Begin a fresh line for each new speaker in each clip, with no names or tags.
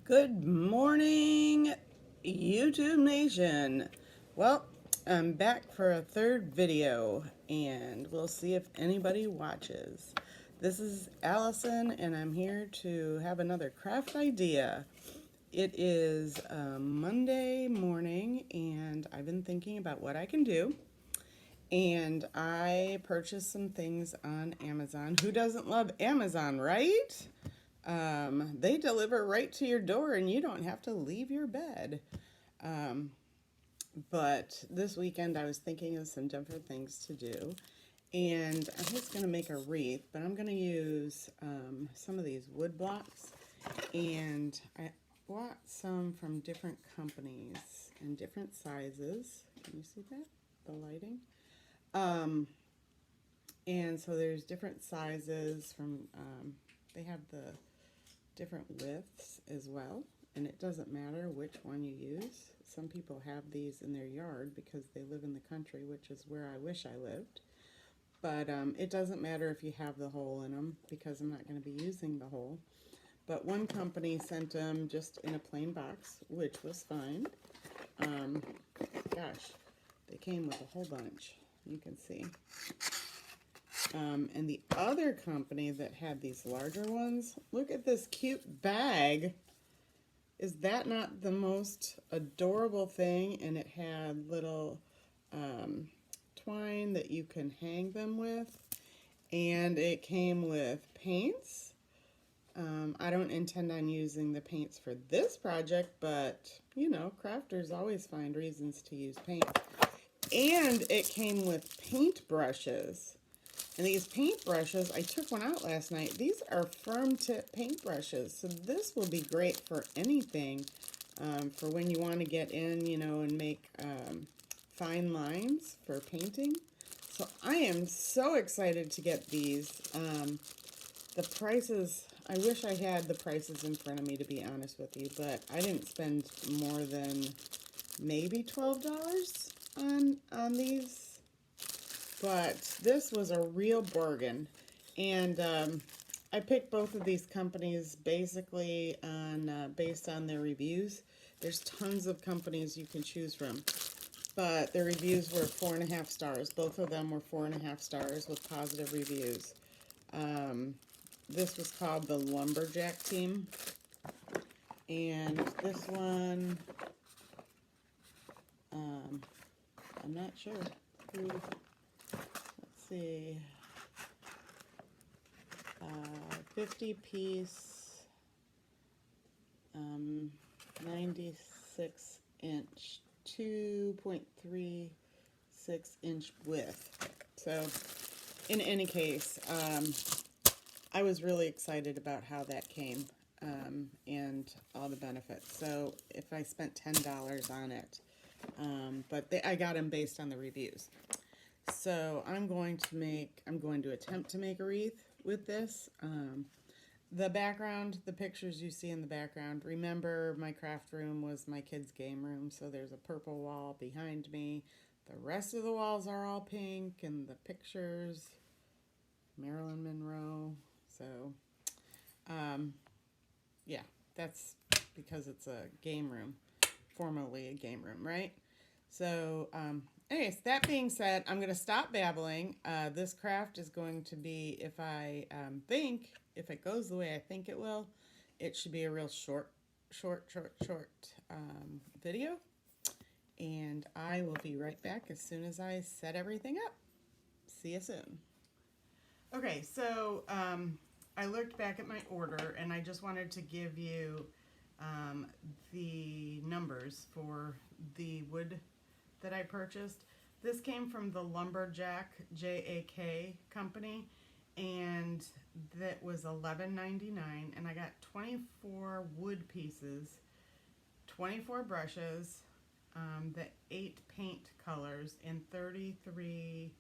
Good morning, YouTube Nation. Well, I'm back for a third video, and we'll see if anybody watches. This is Allison, and I'm here to have another craft idea. It is Monday morning, and I've been thinking about what I can do. And I purchased some things on Amazon. Who doesn't love Amazon, right? They deliver right to your door and you don't have to leave your bed. Um, but this weekend I was thinking of some different things to do. And I was going to make a wreath, but I'm going to use some of these wood blocks. And I bought some from different companies and different sizes. Can you see that? The lighting? Um, and so there's different sizes from, they have the different widths as well, and it doesn't matter which one you use. Some people have these in their yard because they live in the country, which is where I wish I lived. But it doesn't matter if you have the hole in them because I'm not going to be using the hole. But one company sent them just in a plain box, which was fine. Um, Gosh, they came with a whole bunch, you can see. And the other company that had these larger ones, look at this cute bag. Is that not the most adorable thing? And it had little twine that you can hang them with. And it came with paints. I don't intend on using the paints for this project, but you know, crafters always find reasons to use paint. And it came with paint brushes. And these paint brushes, I took one out last night. These are firm tip paint brushes. So this will be great for anything. For when you want to get in, you know, and make fine lines for painting. So I am so excited to get these. The prices, I wish I had the prices in front of me, to be honest with you, but I didn't spend more than maybe $12 on these. But this was a real bargain. And I picked both of these companies basically on based on their reviews. There's tons of companies you can choose from, but their reviews were 4.5 stars. Both of them were 4.5 stars with positive reviews. This was called the Lumberjack Team, and this one, I'm not sure who. Let's see, 50 piece. 96 inch, 2.36-inch width. So in any case, I was really excited about how that came and all the benefits. So if I spent $10 on it, but I got them based on the reviews. So I'm going to attempt to make a wreath with this. The background, the pictures you see in the background, remember my craft room was my kids' game room, so there's a purple wall behind me. The rest of the walls are all pink, and the pictures, Marilyn Monroe. So, yeah, that's because it's a game room, formerly a game room, right? So, anyways, that being said, I'm going to stop babbling. This craft is going to be, if I think, if it goes the way I think it will, it should be a real short video. And I will be right back as soon as I set everything up. See you soon. Okay, so I looked back at my order, and I just wanted to give you the numbers for the wood that I purchased. This came from the Lumberjack JAK company, and that was $11.99, and I got 24 wood pieces, 24 brushes, the 8 paint colors, and 33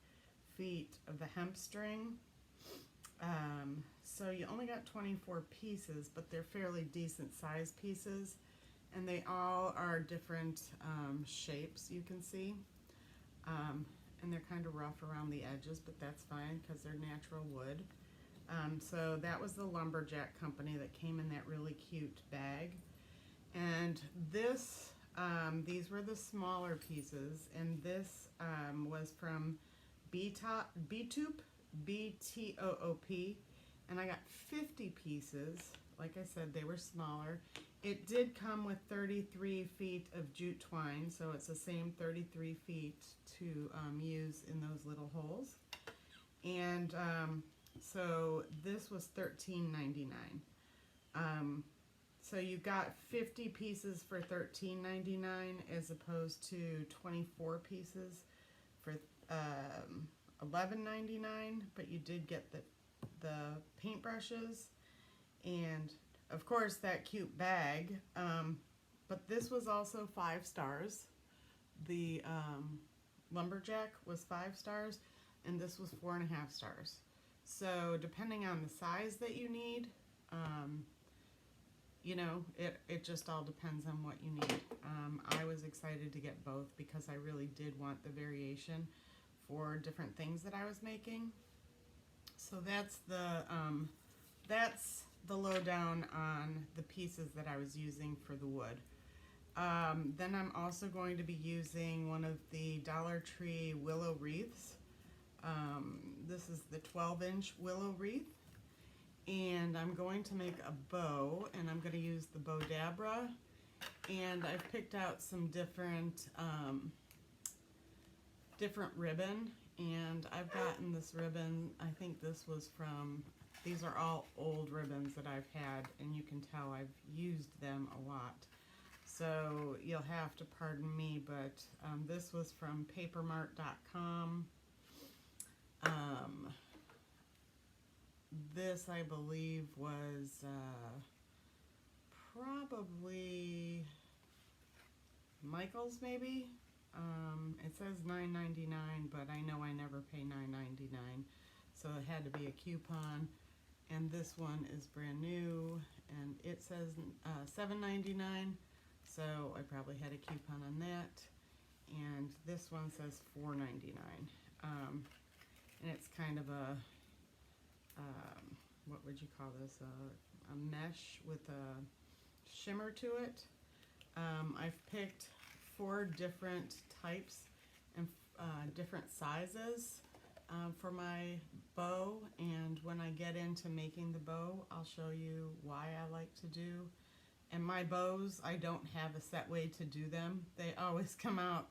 feet of the hemp string. So you only got 24 pieces, but they're fairly decent size pieces, and they all are different shapes, you can see. And they're kind of rough around the edges, but that's fine because they're natural wood. So that was the Lumberjack company that came in that really cute bag. And this, these were the smaller pieces, and this was from B-Toop, B-T-O-O-P, and I got 50 pieces. Like I said, they were smaller. It did come with 33 feet of jute twine, so it's the same 33 feet to use in those little holes. And so this was $13.99. So you got 50 pieces for $13.99 as opposed to 24 pieces for $11.99. But you did get the paintbrushes and of course that cute bag. But this was also 5 stars. The lumberjack was 5 stars, and this was 4.5 stars. So depending on the size that you need, you know, it just all depends on what you need. I was excited to get both because I really did want the variation for different things that I was making. So that's the lowdown on the pieces that I was using for the wood. Then I'm also going to be using one of the Dollar Tree willow wreaths. This is the 12-inch willow wreath. And I'm going to make a bow, and I'm going to use the bow dabra. And I've picked out some different ribbon, and I've gotten this ribbon. I think this was from, these are all old ribbons that I've had, and you can tell I've used them a lot. So you'll have to pardon me, but this was from papermart.com. This, I believe, was probably Michael's, maybe. It says $9.99, but I know I never pay $9.99, so it had to be a coupon. And this one is brand new, and it says $7.99, so I probably had a coupon on that. And this one says $4.99, and it's kind of a what would you call this? A mesh with a shimmer to it. I've picked 4 different types and different sizes for my bow, and when I get into making the bow, I'll show you why I like to do. And my bows, I don't have a set way to do them. They always come out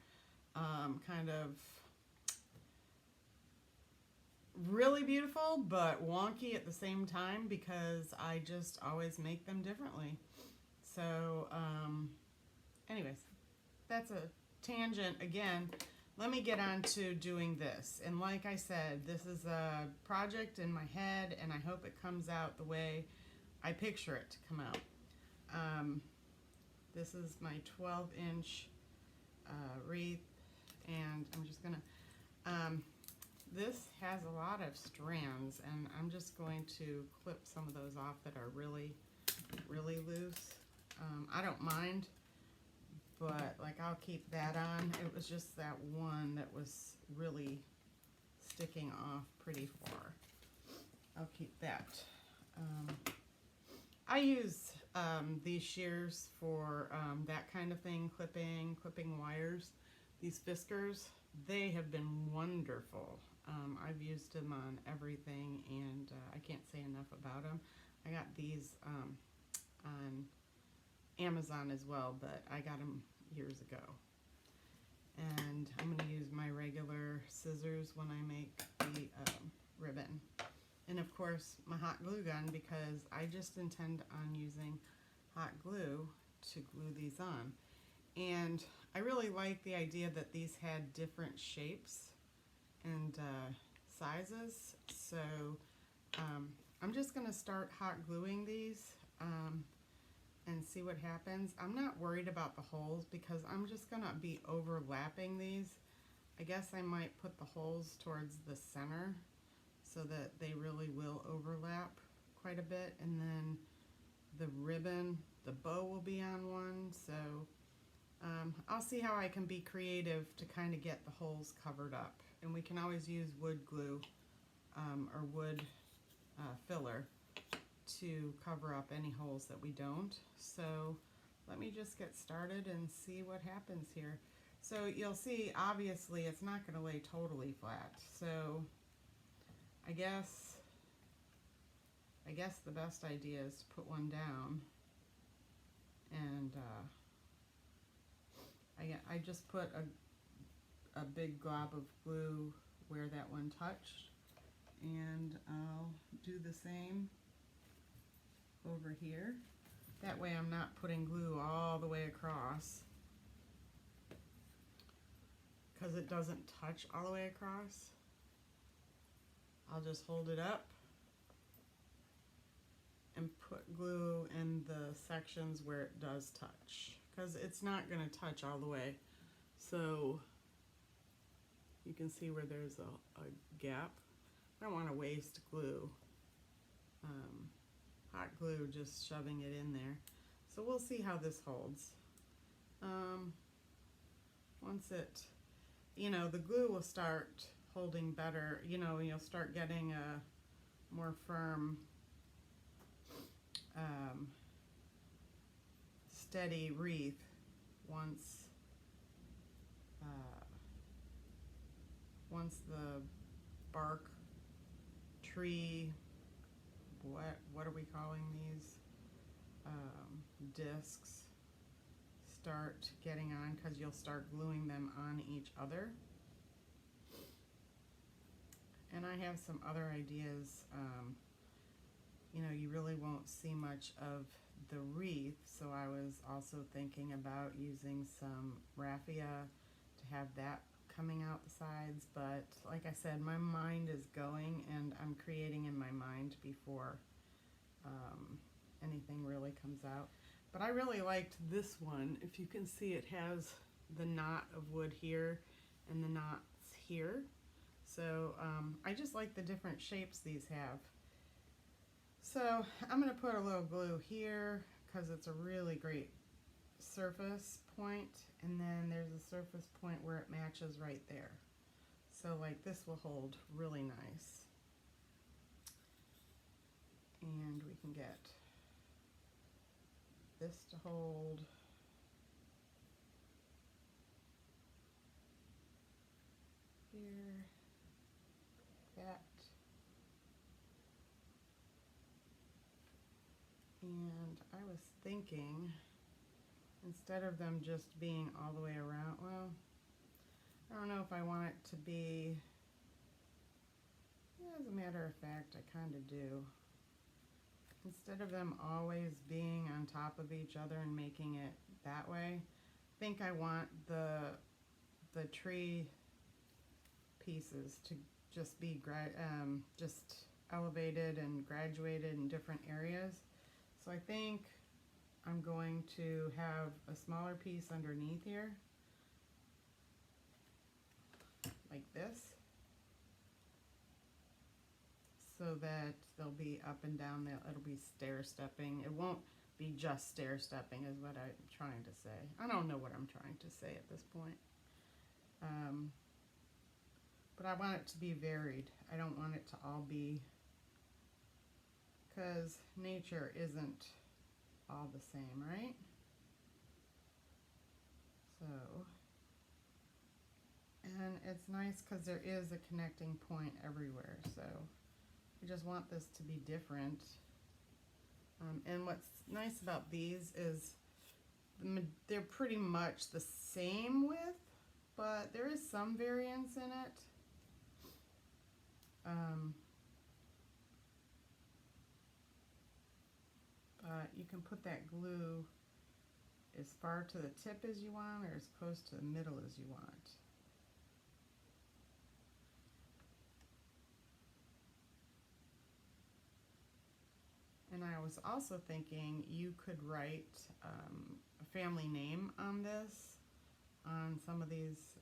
kind of really beautiful but wonky at the same time because I just always make them differently. So anyways, that's a tangent again. Let me get on to doing this. And like I said, this is a project in my head, and I hope it comes out the way I picture it to come out. This is my 12-inch wreath, and I'm just gonna this has a lot of strands, and I'm just going to clip some of those off that are really, really loose. I don't mind, but like I'll keep that on. It was just that one that was really sticking off pretty far. I'll keep that. I use these shears for that kind of thing, clipping wires. These Fiskars, they have been wonderful. I've used them on everything, and I can't say enough about them. I got these on Amazon as well, but I got them years ago. And I'm going to use my regular scissors when I make the ribbon. And of course, my hot glue gun, because I just intend on using hot glue to glue these on. And I really like the idea that these had different shapes and sizes. So I'm just going to start hot gluing these and see what happens. I'm not worried about the holes because I'm just going to be overlapping these. I guess I might put the holes towards the center so that they really will overlap quite a bit. And then the ribbon, the bow will be on one. So I'll see how I can be creative to kind of get the holes covered up. And we can always use wood glue or wood filler to cover up any holes that we don't. So let me just get started and see what happens here. So you'll see, obviously, it's not going to lay totally flat. So I guess the best idea is to put one down, and I just put a big glob of glue where that one touched, and I'll do the same over here. That way I'm not putting glue all the way across, because it doesn't touch all the way across. I'll just hold it up and put glue in the sections where it does touch, because it's not going to touch all the way. So you can see where there's a gap. I don't want to waste glue, hot glue, just shoving it in there. So we'll see how this holds. Once it, the glue will start holding better, you'll start getting a more firm, steady wreath once the bark, tree, what are we calling these, discs start getting on, because you'll start gluing them on each other. And I have some other ideas. You really won't see much of the wreath, so I was also thinking about using some raffia to have that coming out the sides. But like I said, my mind is going, and I'm creating in my mind before anything really comes out. But I really liked this one. If you can see, it has the knot of wood here and the knots here. So I just like the different shapes these have. So I'm going to put a little glue here, because it's a really great surface point, and then there's a surface point where it matches right there. So like this will hold really nice. And we can get this to hold. Here, that. And I was thinking, instead of them just being all the way around, well, I don't know if I want it to be, as a matter of fact, I kind of do. Instead of them always being on top of each other and making it that way, I think I want the tree pieces to just be just elevated and graduated in different areas. So I think I'm going to have a smaller piece underneath here, like this, so that they'll be up and down, it'll be stair-stepping. It won't be just stair-stepping is what I'm trying to say. I don't know what I'm trying to say at this point. But I want it to be varied. I don't want it to all be, because nature isn't all the same, right? So, and it's nice because there is a connecting point everywhere. So I just want this to be different. And what's nice about these is they're pretty much the same width, but there is some variance in it. But you can put that glue as far to the tip as you want, or as close to the middle as you want. And I was also thinking you could write a family name on this, on some of these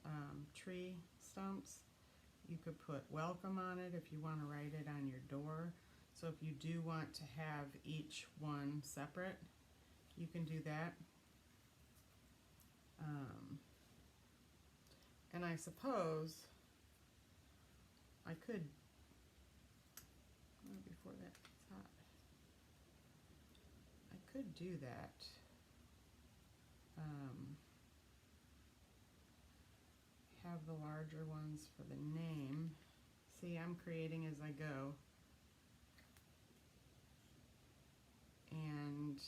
tree stumps. You could put welcome on it if you want to write it on your door. So if you do want to have each one separate, you can do that. And I suppose I could, before that gets hot, I could do that have the larger ones for the name. See, I'm creating as I go. And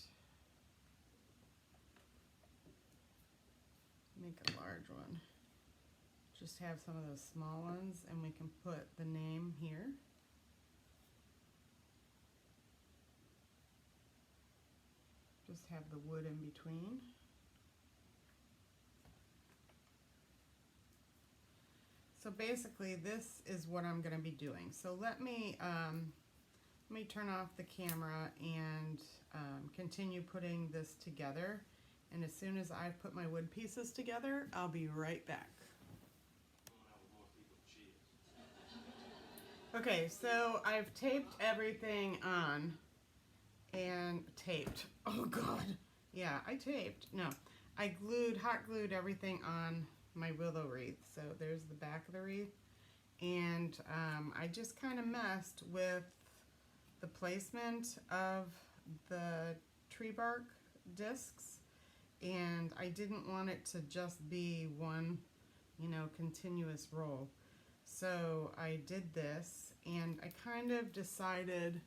make a large one. Just have some of those small ones, and we can put the name here. Just have the wood in between. So basically this is what I'm going to be doing. So let me turn off the camera and continue putting this together. And as soon as I've put my wood pieces together, I'll be right back. Okay, so I've taped everything on. And taped. Oh God. Yeah, I taped. No, I hot glued everything on my willow wreath. So there's the back of the wreath. And I just kind of messed with the placement of the tree bark discs. And I didn't want it to just be one, continuous roll. So I did this, and I kind of decided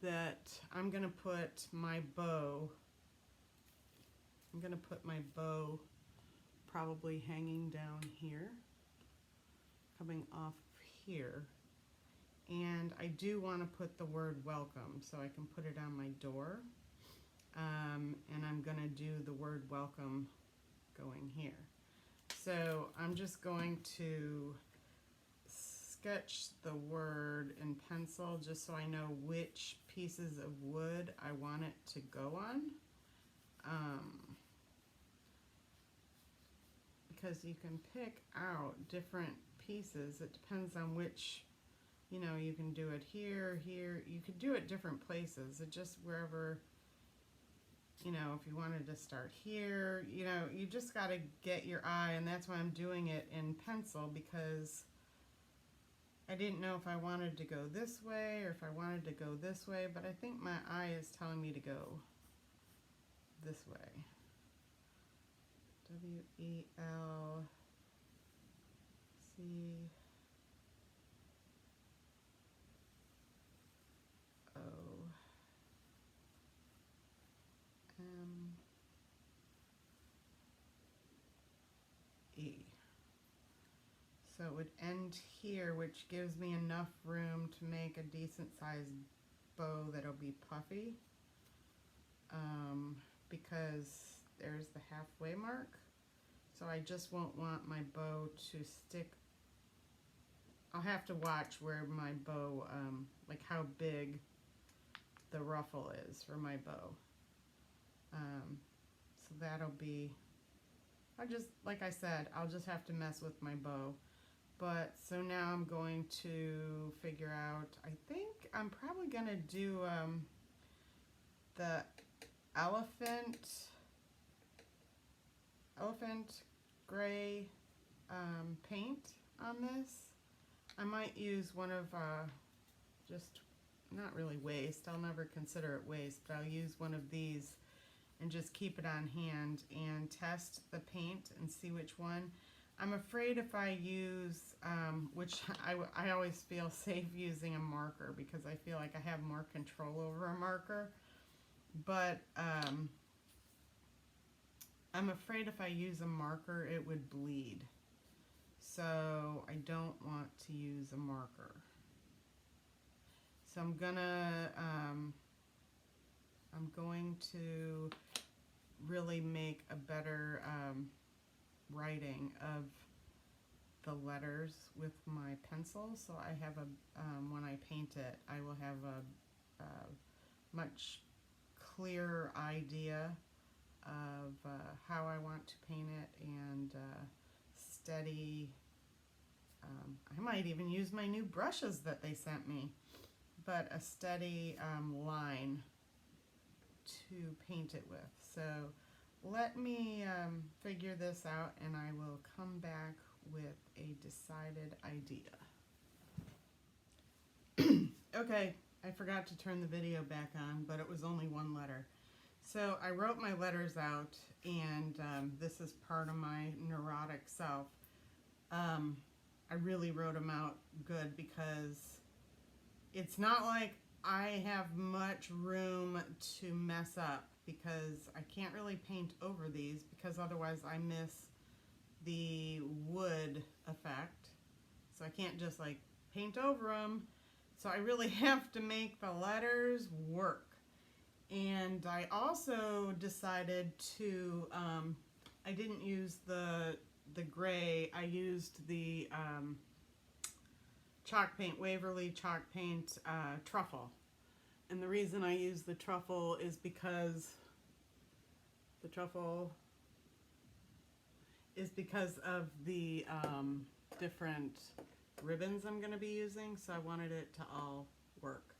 that I'm going to put my bow, probably hanging down here, coming off here. And I do want to put the word welcome, so I can put it on my door. And I'm going to do the word welcome going here. So I'm just going to sketch the word in pencil just so I know which pieces of wood I want it to go on. Because you can pick out different pieces. It depends on which, you can do it here, here. You could do it different places. It just wherever, if you wanted to start here, you just got to get your eye, and that's why I'm doing it in pencil, because I didn't know if I wanted to go this way or if I wanted to go this way, but I think my eye is telling me to go this way. W-E-L-C-O-M-E. So it would end here, which gives me enough room to make a decent sized bow that'll be puffy, because there's the halfway mark. So I just won't want my bow to stick. I'll have to watch where my bow, like how big the ruffle is for my bow. So that'll be, like I said, I'll just have to mess with my bow. But so now I'm going to figure out, I think I'm probably going to do the elephant gray paint on this. I might use one of just, not really waste, I'll never consider it waste, but I'll use one of these and just keep it on hand and test the paint and see which one. I'm afraid if I use, which I always feel safe using a marker, because I feel like I have more control over a marker, but I'm afraid if I use a marker it would bleed. So I don't want to use a marker. So I'm going to really make a better writing of the letters with my pencil. So I have when I paint it, I will have a much clearer idea of how I want to paint it, and steady. I might even use my new brushes that they sent me, but a steady line to paint it with. So let me figure this out, and I will come back with a decided idea. Okay, I forgot to turn the video back on, but it was only one letter. So I wrote my letters out, and this is part of my neurotic self. I really wrote them out good because it's not like I have much room to mess up, because I can't really paint over these because otherwise I miss the wood effect. So I can't just like paint over them. So I really have to make the letters work. And I also decided to, I didn't use the gray, I used the chalk paint, Waverly chalk paint truffle. And the reason I use the truffle is because the truffle is because of the different ribbons I'm going to be using, so I wanted it to all work.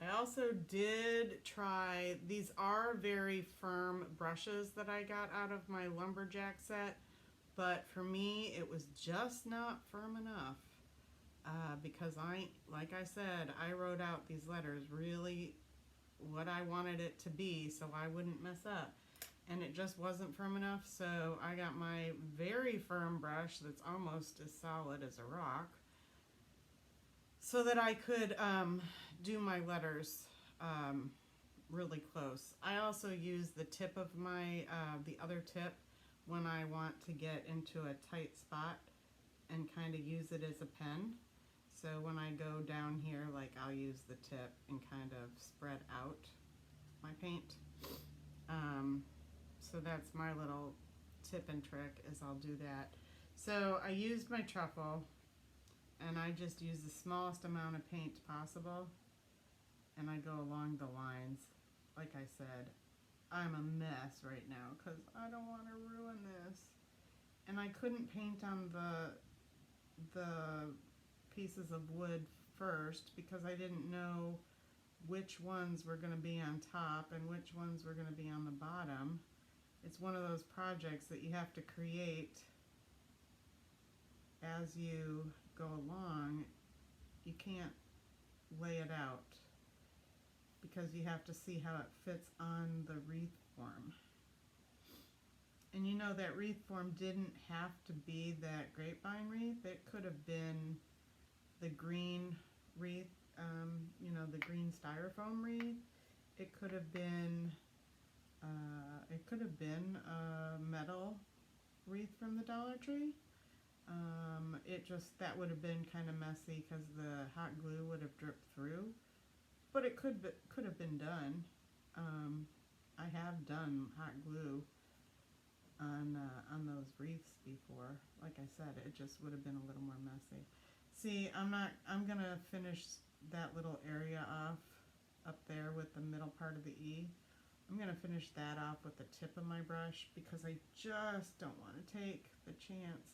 I also did try, these are very firm brushes that I got out of my lumberjack set, but for me it was just not firm enough because like I said, I wrote out these letters really what I wanted it to be so I wouldn't mess up. And it just wasn't firm enough, so I got my very firm brush that's almost as solid as a rock so that I could do my letters really close. I also use the tip of my, the other tip when I want to get into a tight spot and kind of use it as a pen. So when I go down here, like I'll use the tip and kind of spread out my paint. So that's my little tip and trick, is I'll do that. So I used my truffle and I just use the smallest amount of paint possible, and I go along the lines. Like I said, I'm a mess right now because I don't want to ruin this. And I couldn't paint on the pieces of wood first because I didn't know which ones were going to be on top and which ones were going to be on the bottom. It's one of those projects that you have to create as you go along. You can't lay it out because you have to see how it fits on the wreath form. And you know that wreath form didn't have to be that grapevine wreath. It could have been the green wreath, you know, the green styrofoam wreath. It could have been a metal wreath from the Dollar Tree. That would have been kind of messy because the hot glue would have dripped through, but it could have been done. I have done hot glue on those wreaths before. Like I said, it just would have been a little more messy. See, I'm gonna finish that little area off up there with the middle part of the E. I'm going to finish that off with the tip of my brush because I just don't want to take the chance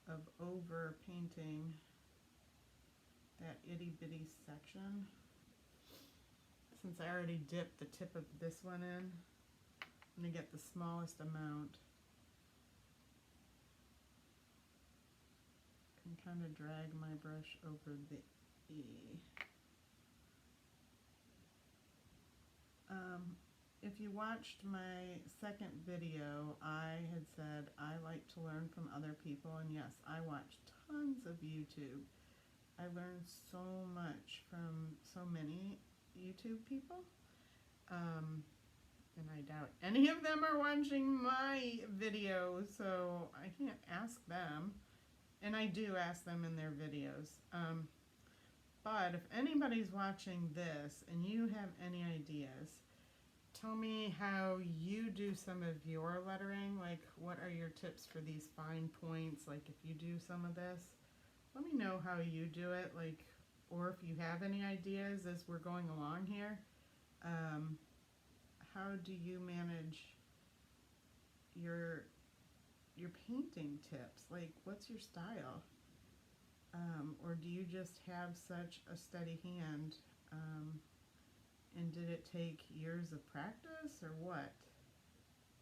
of over painting that itty bitty section. Since I already dipped the tip of this one in, I'm going to get the smallest amount and kind of drag my brush over the E. If you watched my second video, I had said I like to learn from other people, and yes, I watch tons of YouTube. I learned so much from so many YouTube people, and I doubt any of them are watching my videos, so I can't ask them, and I do ask them in their videos. But if anybody's watching this and you have any ideas, tell me how you do some of your lettering. Like, what are your tips for these fine points? Like, if you do some of this, let me know how you do it. Like, or if you have any ideas as we're going along here. How do you manage your painting tips? Like, what's your style? Or do you just have such a steady hand? And did it take years of practice or what?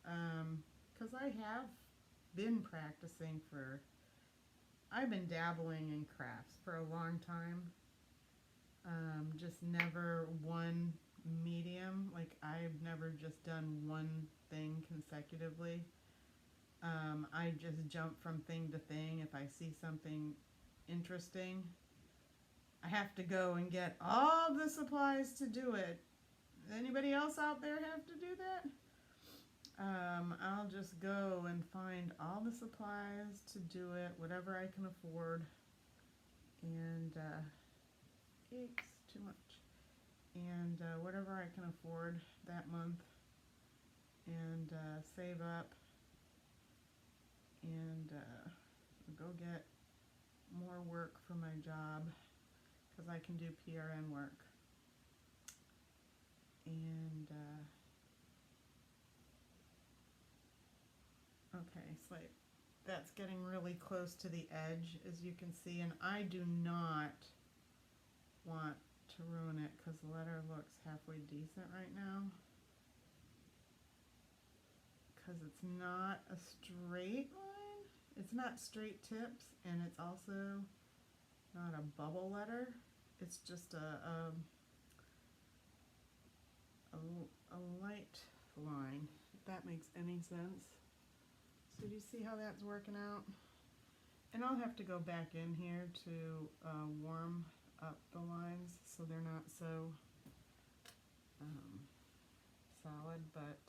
Because I have been practicing I've been dabbling in crafts for a long time. Just never one medium. Like, I've never just done one thing consecutively. I just jump from thing to thing. If I see something interesting, I have to go and get all the supplies to do it. Anybody else out there have to do that? I'll just go and find all the supplies to do it, whatever I can afford, and it's too much. And whatever I can afford that month, and save up, and go get more work for my job, because I can do PRN work. And okay, so that's getting really close to the edge, as you can see, and I do not want to ruin it because the letter looks halfway decent right now, because it's not a straight line, it's not straight tips, and it's also not a bubble letter. It's just a light line, if that makes any sense. So do you see how that's working out? And I'll have to go back in here to warm up the lines so they're not so solid, but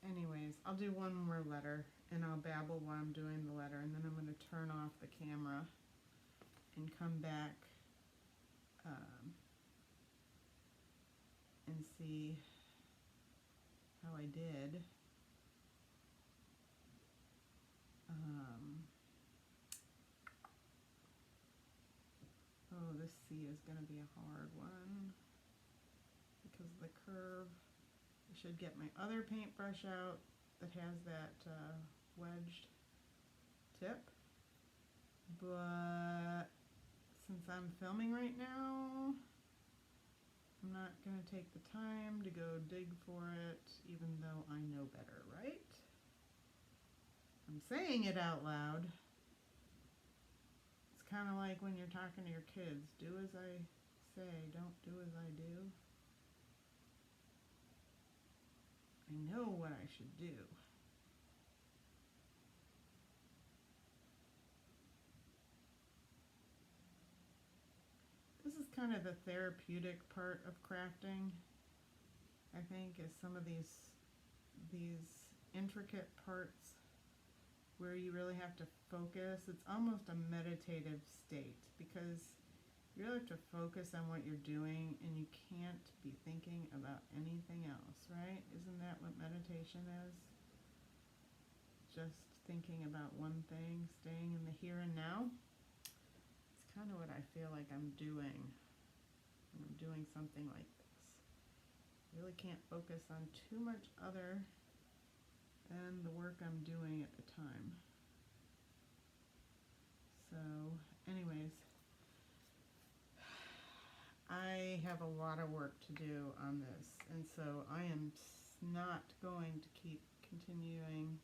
anyways, I'll do one more letter and I'll babble while I'm doing the letter, and then I'm going to turn off the camera and come back and see how I did. Oh, this C is going to be a hard one because of the curve. I should get my other paintbrush out that has that wedged tip, but since I'm filming right now, I'm not going to take the time to go dig for it, even though I know better, right? I'm saying it out loud. It's kind of like when you're talking to your kids. Do as I say, don't do as I do. I know what I should do. This is kind of the therapeutic part of crafting, I think, is some of these intricate parts where you really have to focus. It's almost a meditative state because you really have to focus on what you're doing and you can't be thinking about anything else, right? Isn't that what meditation is? Just thinking about one thing, staying in the here and now. It's kind of what I feel like I'm doing when I'm doing something like this. I really can't focus on too much other than the work I'm doing at the time. So, anyways, I have a lot of work to do on this, and so I am not going to keep continuing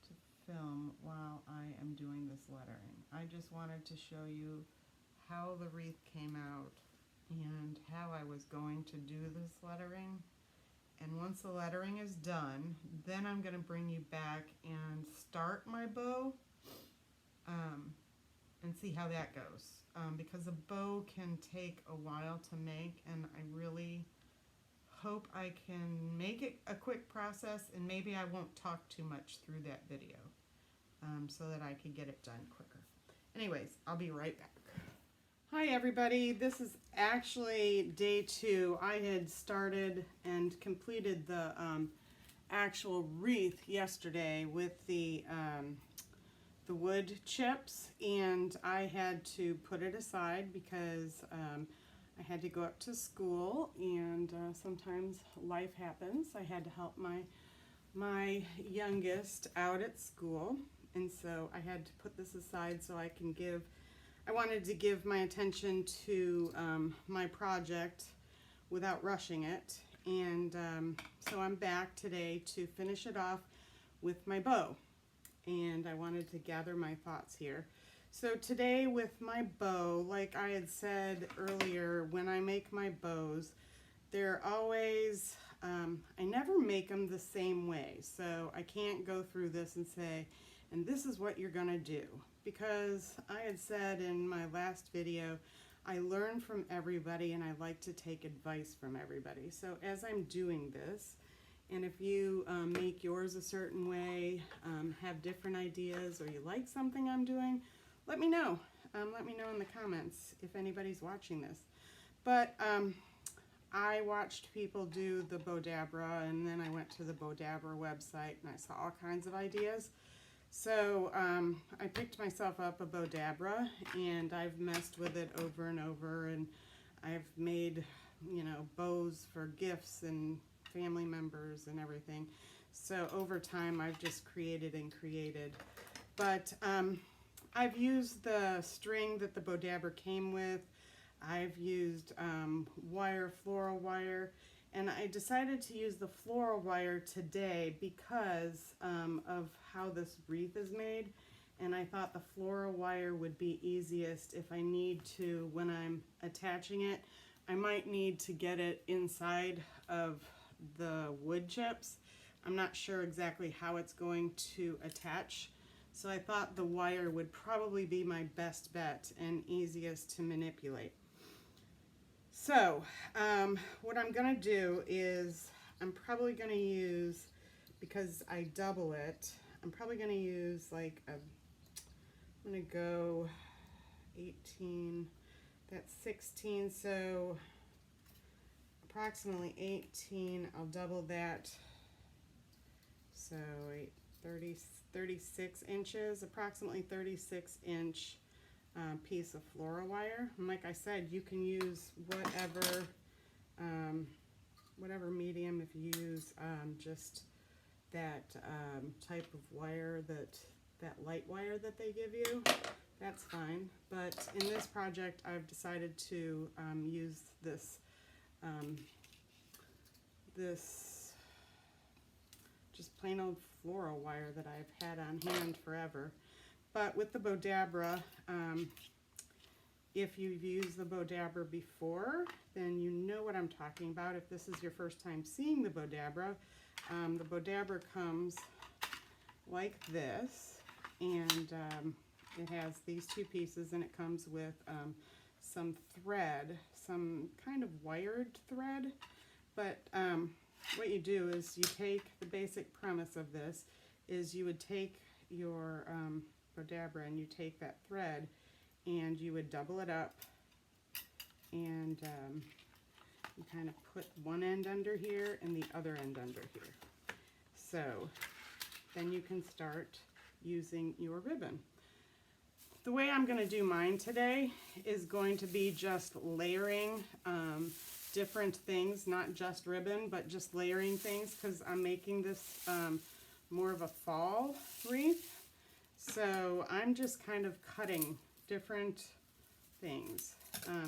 to film while I am doing this lettering. I just wanted to show you how the wreath came out and how I was going to do this lettering. And once the lettering is done, then I'm going to bring you back and start my bow and see how that goes. Because a bow can take a while to make, and I really hope I can make it a quick process, and maybe I won't talk too much through that video so that I can get it done quicker. Anyways, I'll be right back. Hi everybody, this is actually day 2. I had started and completed the actual wreath yesterday with the wood chips, and I had to put it aside because I had to go up to school, and sometimes life happens. I had to help my youngest out at school, and so I had to put this aside so I wanted to give my attention to my project without rushing it, and so I'm back today to finish it off with my bow, and I wanted to gather my thoughts here. So today with my bow, like I had said earlier, when I make my bows, they're always, I never make them the same way. So I can't go through this and say, and this is what you're gonna do. Because I had said in my last video, I learn from everybody and I like to take advice from everybody. So as I'm doing this, and if you make yours a certain way, have different ideas, or you like something I'm doing, let me know. Let me know in the comments if anybody's watching this. But I watched people do the Bodabra, and then I went to the Bodabra website and I saw all kinds of ideas. So I picked myself up a Bodabra, and I've messed with it over and over, and I've made, you know, bows for gifts and family members and everything. So over time I've just created and created. But I've used the string that the Bodabra came with. I've used floral wire, and I decided to use the floral wire today because of how this wreath is made, and I thought the floral wire would be easiest if I need to, when I'm attaching it, I might need to get it inside of the wood chips. I'm not sure exactly how it's going to attach, so I thought the wire would probably be my best bet and easiest to manipulate. So what I'm gonna do is I'm probably gonna use, because I double it, I'm probably gonna use like I'm gonna go 18, that's 16, so approximately 18, I'll double that, so 36 inches, approximately 36 inch piece of floral wire. And like I said, you can use whatever medium. If you use just that type of wire, that light wire that they give you, that's fine. But in this project, I've decided to use this this just plain old floral wire that I've had on hand forever. But with the Bodabra, if you've used the Bodabra before, then you know what I'm talking about. If this is your first time seeing the Bodabra comes like this, and it has these two pieces, and it comes with some thread, some kind of wired thread. But what you do is you take, the basic premise of this is you would take your Bodabra and you take that thread and you would double it up, and you kind of put one end under here and the other end under here. So then you can start using your ribbon. The way I'm going to do mine today is going to be just layering different things, not just ribbon, but just layering things, because I'm making this more of a fall wreath. So I'm just kind of cutting different things.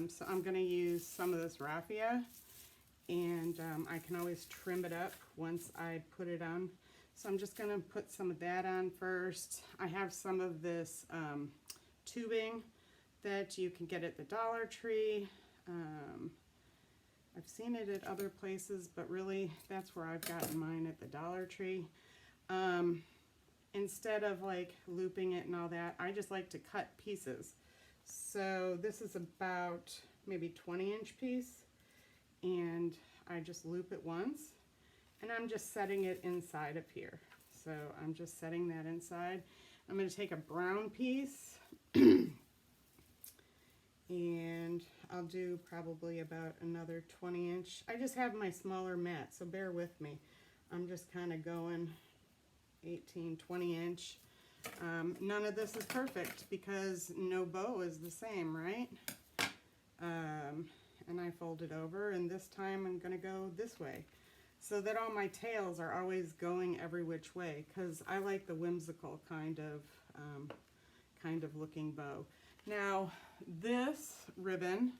So I'm going to use some of this raffia, and I can always trim it up once I put it on. So I'm just going to put some of that on first. I have some of this tubing that you can get at the Dollar Tree. I've seen it at other places, but really that's where I've gotten mine, at the Dollar Tree. Instead of like looping it and all that, I just like to cut pieces. So this is about maybe 20-inch piece, and I just loop it once, and I'm just setting it inside of here. So I'm just setting that inside. I'm going to take a brown piece and I'll do probably about another 20-inch. I just have my smaller mat, so bear with me. I'm just kind of going 18, 20-inch. None of this is perfect because no bow is the same, right? And I fold it over, and this time I'm going to go this way, so that all my tails are always going every which way, because I like the whimsical kind of looking bow. Now this ribbon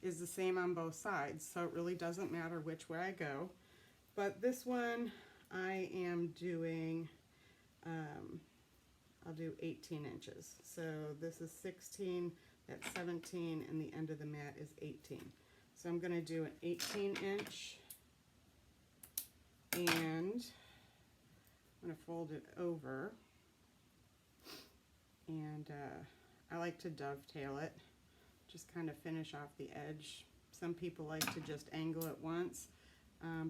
is the same on both sides, so it really doesn't matter which way I go. But this one I am doing, I'll do 18 inches. So this is 16, that's 17, and the end of the mat is 18. So I'm going to do an 18-inch, and I'm going to fold it over, and I like to dovetail it, just kind of finish off the edge. Some people like to just angle it once,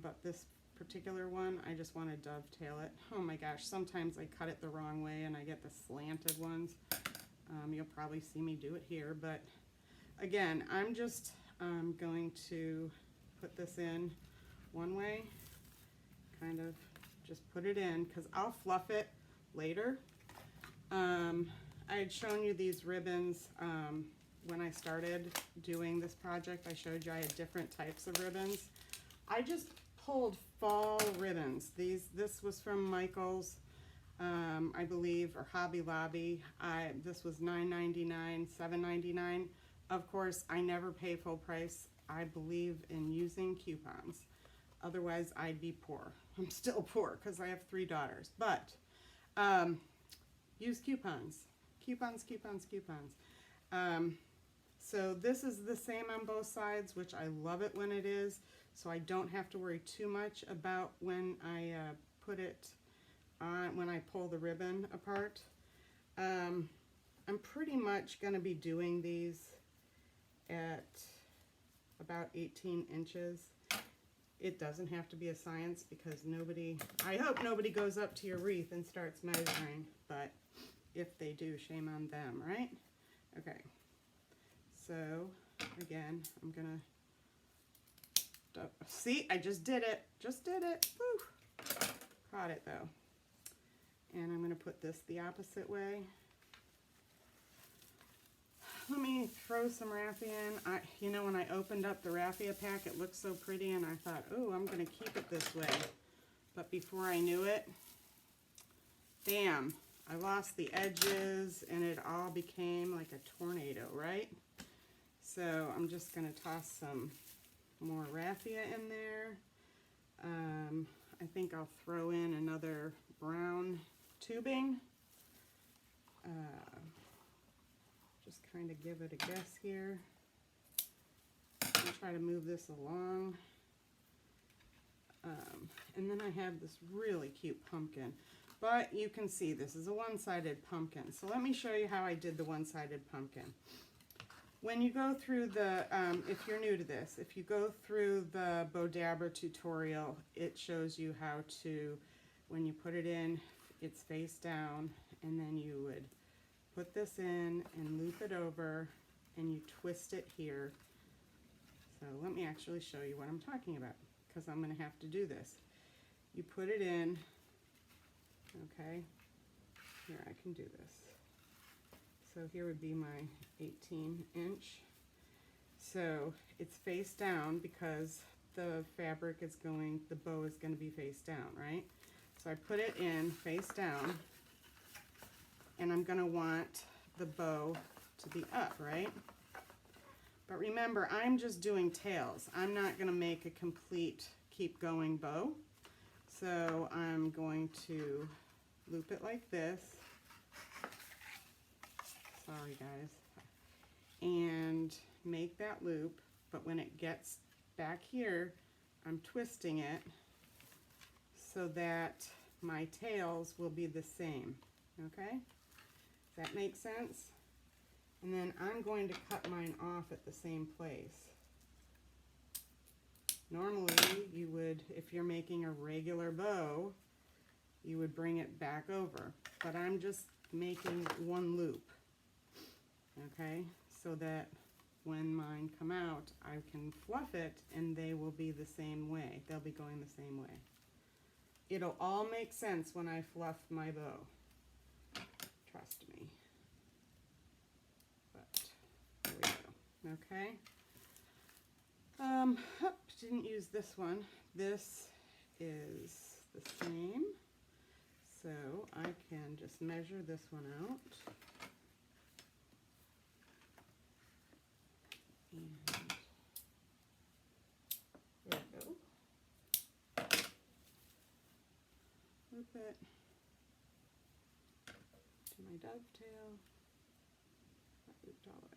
but this particular one, I just want to dovetail it. Oh my gosh, sometimes I cut it the wrong way and I get the slanted ones. You'll probably see me do it here, but again, I'm just going to put this in one way, kind of just put it in, because I'll fluff it later. I had shown you these ribbons when I started doing this project. I showed you I had different types of ribbons. I just pulled fall ribbons. This was from Michael's, I believe, or Hobby Lobby. This was $9.99, $7.99. Of course, I never pay full price. I believe in using coupons. Otherwise, I'd be poor. I'm still poor because I have 3 daughters. But use coupons. Coupons, coupons, coupons. So this is the same on both sides, which I love it when it is. So I don't have to worry too much about when I put it on, when I pull the ribbon apart. I'm pretty much going to be doing these at about 18 inches. It doesn't have to be a science, because I hope nobody goes up to your wreath and starts measuring, but if they do, shame on them, right? Okay, so again, I'm gonna, see, I just did it, woo, caught it though. And I'm gonna put this the opposite way. Let me throw some raffia in. You know, when I opened up the raffia pack, it looked so pretty, and I thought, oh, I'm going to keep it this way. But before I knew it, bam, I lost the edges, and it all became like a tornado, right? So I'm just going to toss some more raffia in there. I think I'll throw in another brown tubing. Just kind of give it a guess here. I'll try to move this along. And then I have this really cute pumpkin. But you can see this is a one-sided pumpkin. So let me show you how I did the one-sided pumpkin. When you go through the, if you're new to this, if you go through the Bodabra tutorial, it shows you how to, when you put it in, it's face down, and then you would put this in and loop it over, and you twist it here. So let me actually show you what I'm talking about, because I'm going to have to do this. You put it in, okay, here I can do this. So here would be my 18-inch. So it's face down because the fabric is going, the bow is going to be face down, right? So I put it in face down, and I'm going to want the bow to be up, right? But remember, I'm just doing tails. I'm not going to make a complete keep going bow. So I'm going to loop it like this. Sorry guys. And make that loop, but when it gets back here, I'm twisting it so that my tails will be the same, okay? Does that make sense? And then I'm going to cut mine off at the same place. Normally, you would, if you're making a regular bow, you would bring it back over. But I'm just making one loop, okay? So that when mine come out, I can fluff it and they will be the same way. They'll be going the same way. It'll all make sense when I fluff my bow. Trust me. But there we go. Okay. Didn't use this one. This is the same. So I can just measure this one out. And there we go. Loop it to my dovetail. That looped all the way.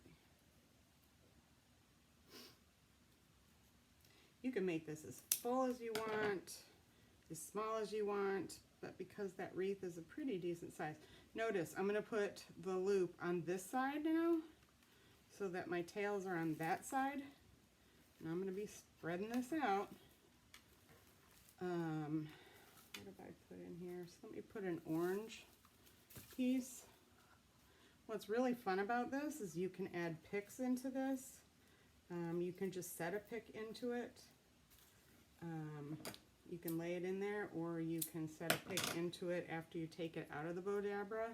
You can make this as full as you want, as small as you want, but because that wreath is a pretty decent size. Notice I'm going to put the loop on this side now so that my tails are on that side. And I'm going to be spreading this out. What have I put in here? So let me put an orange piece. What's really fun about this is you can add picks into this. You can just set a pick into it. You can lay it in there, or you can set a pick into it after you take it out of the Bodabra.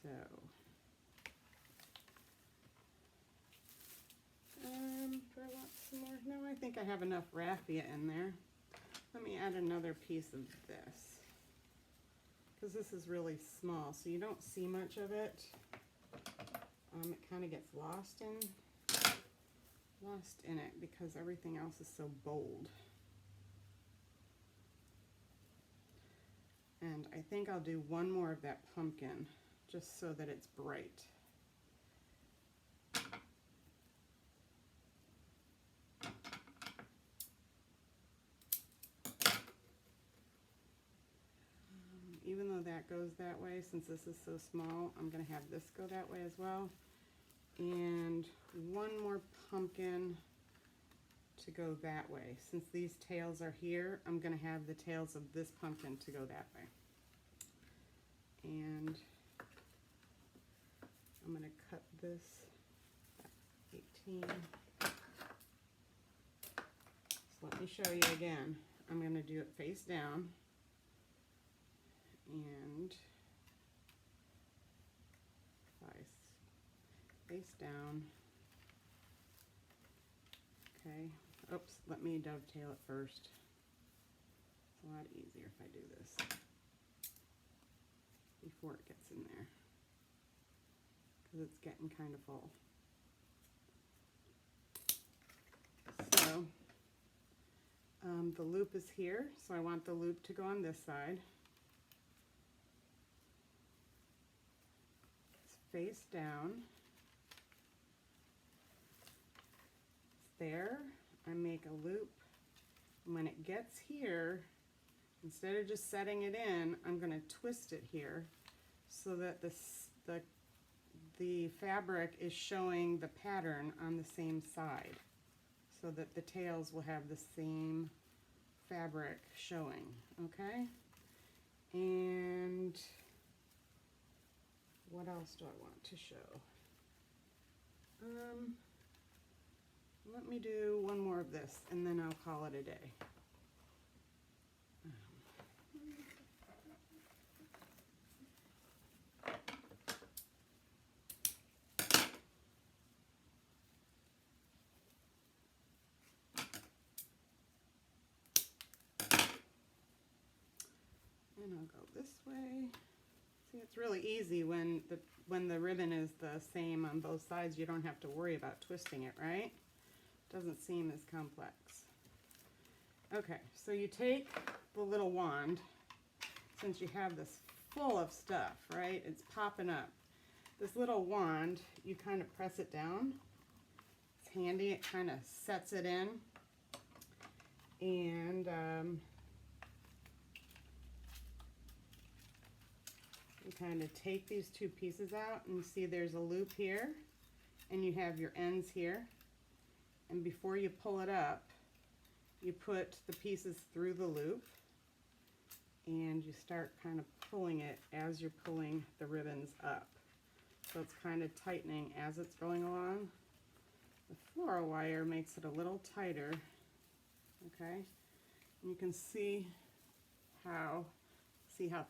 So, do I want some more? No, I think I have enough raffia in there. Let me add another piece of this, because this is really small, so you don't see much of it. It kind of gets lost in it because everything else is so bold. And I think I'll do one more of that pumpkin just so that it's bright. Even though that goes that way, since this is so small, I'm going to have this go that way as well. And one more pumpkin to go that way. Since these tails are here, I'm going to have the tails of this pumpkin to go that way. And I'm going to cut this 18. So let me show you again. I'm going to do it face down. And face down. Okay. Oops, let me dovetail it first. It's a lot easier if I do this before it gets in there, because it's getting kind of full. So the loop is here, so I want the loop to go on this side. It's face down. It's there. I make a loop. And when it gets here, instead of just setting it in, I'm going to twist it here so that the fabric is showing the pattern on the same side, so that the tails will have the same fabric showing, okay? And what else do I want to show? Let me do one more of this, and then I'll call it a day. And I'll go this way. See, it's really easy when the ribbon is the same on both sides. You don't have to worry about twisting it, right? Doesn't seem as complex. Okay, so you take the little wand, since you have this full of stuff, right? It's popping up. This little wand, you kind of press it down. It's handy, it kind of sets it in. And you kind of take these two pieces out, and you see there's a loop here, and you have your ends here. And before you pull it up, you put the pieces through the loop, and you start kind of pulling it as you're pulling the ribbons up. So it's kind of tightening as it's going along. The floral wire makes it a little tighter, okay? And you can see how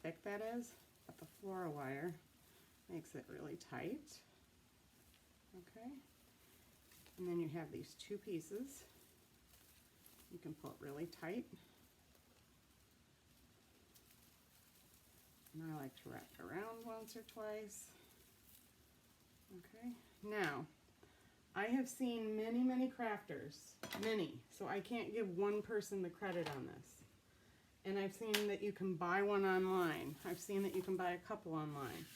thick that is, but the floral wire makes it really tight, okay? And then you have these two pieces. You can pull it really tight. And I like to wrap it around once or twice. Okay, now, I have seen many, many crafters, many, so I can't give one person the credit on this. And I've seen that you can buy one online. I've seen that you can buy a couple online.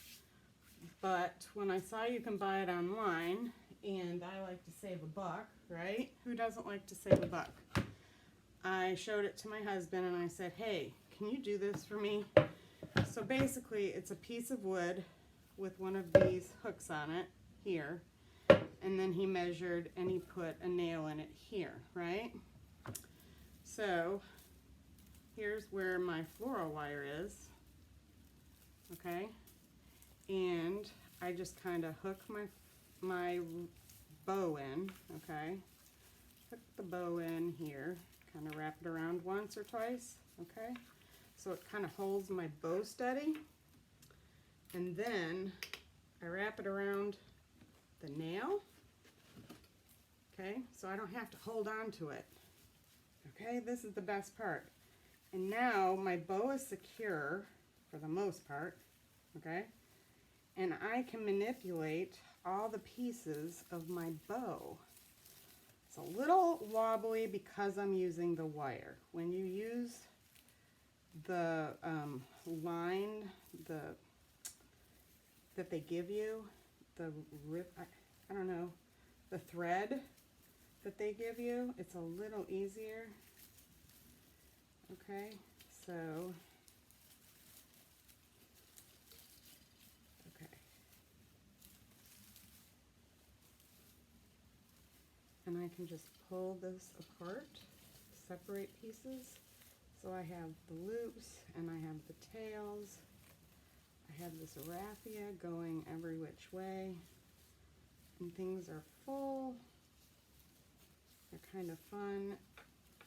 But when I saw you can buy it online, and I like to save a buck, right? Who doesn't like to save a buck? I showed it to my husband and I said, hey, can you do this for me? So basically it's a piece of wood with one of these hooks on it here, and then he measured and he put a nail in it here, right? So here's where my floral wire is, okay? And I just kind of hook my bow in, okay? Hook the bow in here, kind of wrap it around once or twice, okay? So it kind of holds my bow steady. And then I wrap it around the nail, okay? So I don't have to hold on to it, okay? This is the best part. And now my bow is secure for the most part, okay? And I can manipulate all the pieces of my bow. It's a little wobbly because I'm using the wire. When you use the line that they give you, the I don't know, the thread that they give you, it's a little easier. Okay, so okay. And I can just pull this apart, separate pieces. So I have the loops and I have the tails. I have this raffia going every which way. And things are full. They're kind of fun.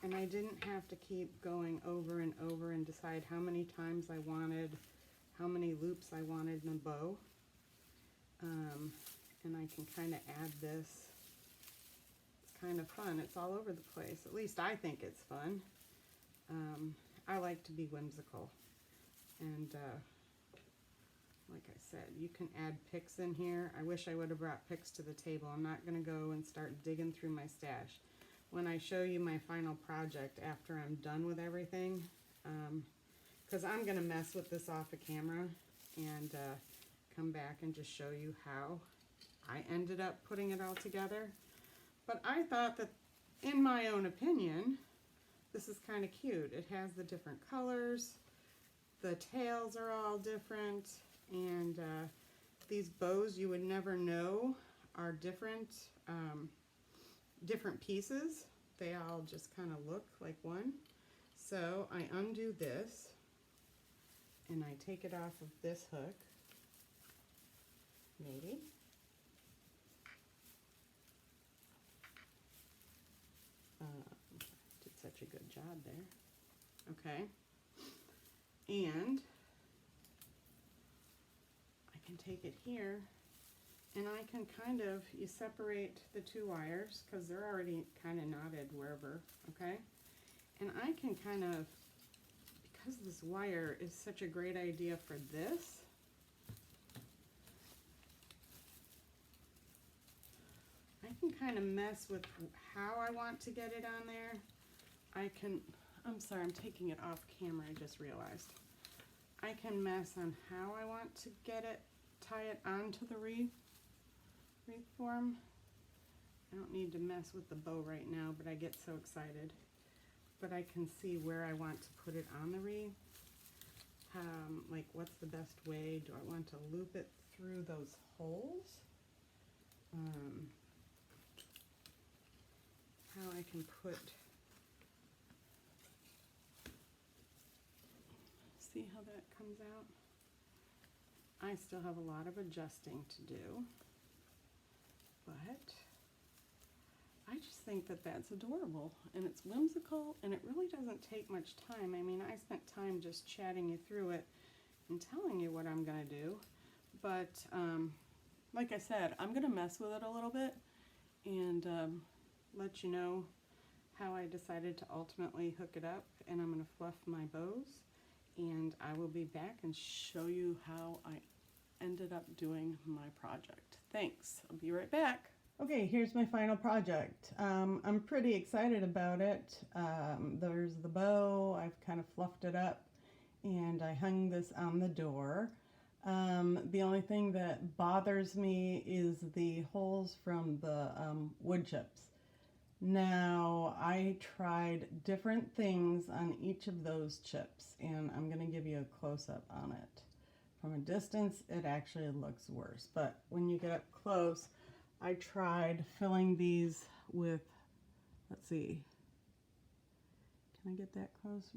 And I didn't have to keep going over and over and decide how many times I wanted, how many loops I wanted in a bow. And I can kind of add this. It's kind of fun. It's all over the place. At least I think it's fun. I like to be whimsical. And like I said, you can add picks in here. I wish I would have brought picks to the table. I'm not going to go and start digging through my stash. When I show you my final project after I'm done with everything, because I'm going to mess with this off of camera and come back and just show you how I ended up putting it all together. But I thought that, in my own opinion, this is kind of cute. It has the different colors, the tails are all different, and these bows you would never know are different pieces. They all just kind of look like one. So I undo this and I take it off of this hook, maybe. Did such a good job there. Okay. And I can take it here and I can kind of, you separate the two wires because they're already kind of knotted wherever, okay? And I can kind of, because this wire is such a great idea for this, I can kind of mess with how I want to get it on there. I'm sorry, I'm taking it off camera, I just realized. I can mess on how I want to get it, tie it onto the wreath form. I don't need to mess with the bow right now, but I get so excited. But I can see where I want to put it on the wreath. Like what's the best way? Do I want to loop it through those holes? How I can see how that comes out? I still have a lot of adjusting to do, but I just think that that's adorable and it's whimsical and it really doesn't take much time. I mean, I spent time just chatting you through it and telling you what I'm going to do, but like I said, I'm going to mess with it a little bit and let you know how I decided to ultimately hook it up, and I'm going to fluff my bows and I will be back and show you how I ended up doing my project. Thanks. I'll be right back. Okay, here's my final project. I'm pretty excited about it. There's the bow. I've kind of fluffed it up and I hung this on the door. The only thing that bothers me is the holes from the wood chips. Now, I tried different things on each of those chips, and I'm going to give you a close-up on it. From a distance, it actually looks worse, but when you get up close, I tried filling these with, let's see, can I get that close?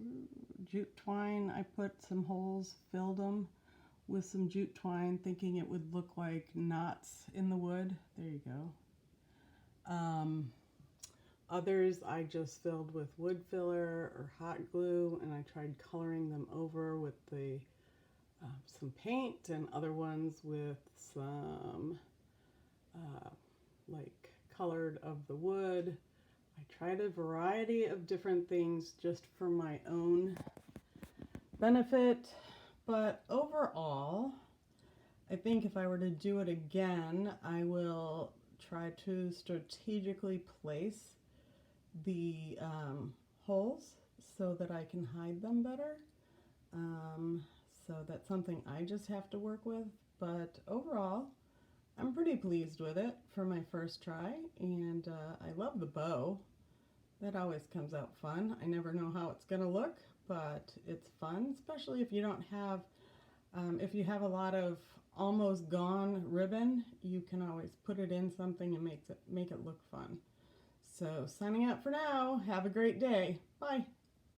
Jute twine. I put some holes, filled them with some jute twine, thinking it would look like knots in the wood. There you go. Others I just filled with wood filler or hot glue, and I tried coloring them over with the some paint, and other ones with some like colored of the wood. I tried a variety of different things just for my own benefit, but overall, I think if I were to do it again, I will try to strategically place the holes so that I can hide them better. So that's something I just have to work with, but overall, I'm pretty pleased with it for my first try, and I love the bow. That always comes out fun. I never know how it's gonna look, but it's fun, especially if you don't have, if you have a lot of almost gone ribbon, you can always put it in something and make it look fun. So signing out for now. Have a great day. Bye.